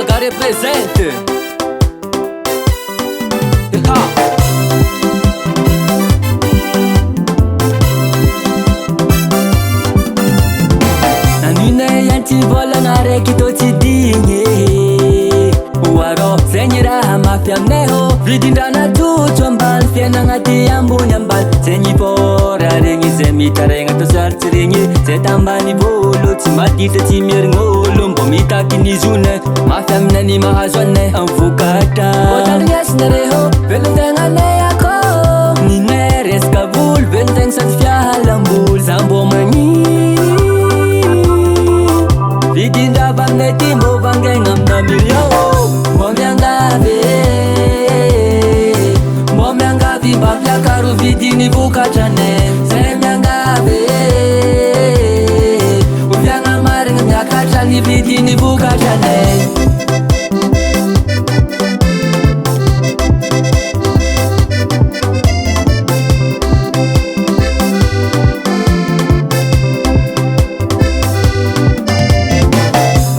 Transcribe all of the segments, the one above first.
Vaga represente. Nanune yanti vola nareki to tsy digny Oaro zegny raha mafy aminay vidindrana totro ambany fiainagna ty ambony ambany zegny fôra regny zay mitaregna to sarotsy regny zay tambany vôlo tsy maditra tsy mierign'olo mbô mitaky nizone mafy aminay ny mahazo anay amvokatra otalignasinareo velon-tegnanay akô ninay resaka volo velon-tegna sady fialamboly za mbô magniry vidindrava aminay ty mbô vangaigna amina million mbô miangavy mbô miangavy mba fiakaro vidiny vokatranay zay miangavy oviagna marigna miakatra ny vidiny vokatranay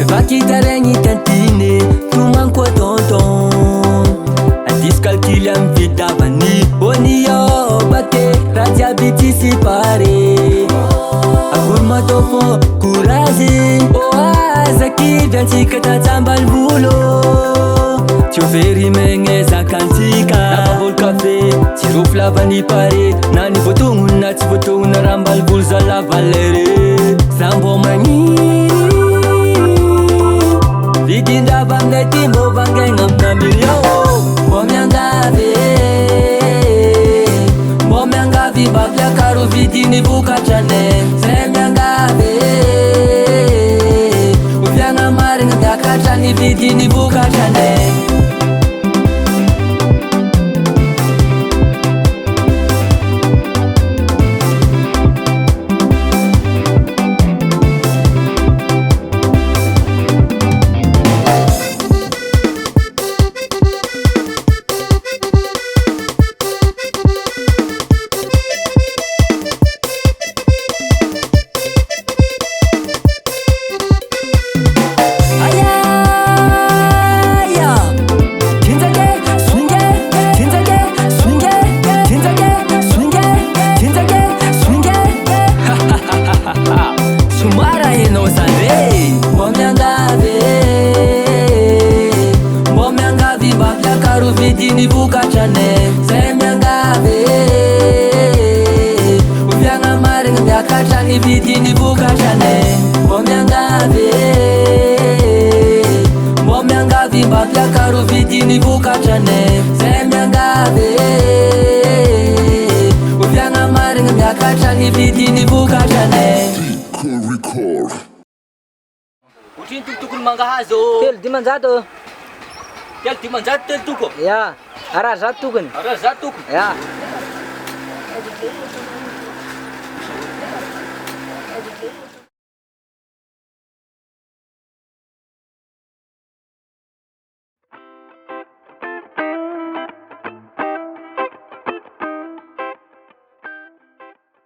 Vakitaregny tantiny tomankoa tonton adisy calcule amy fitavany onio bake raha jiaby tsisy pare akory matôfô courage oazaky viantsika tatsambany volo tsy overy megny zakantsika nabavolo kafe tsy rofo lavany pare na ny voatognony na tsy voatognona raha mbany volo za lavalere za mbô magniry vidindrava aminay ty mbô vangaigna amina million mbô miangavy mbô miangavy mba fiakaro vidiny vokatranay zay miangavy oviagna marigna miakatra ny vidiny vokatranay vidiny vokatranay zay miangavy oviagna marigna miakatra ny vidiny vokatranay mbô miangavy mbô miangavy mba fiakaro vidiny vokatranay zay miangavy oviagna marigna miakatra ny vidiny vokatranay otriny tokotokony mangahazo telo dimanjato telo dimanjato telo toko ya araha zato tokony araha zato toko ya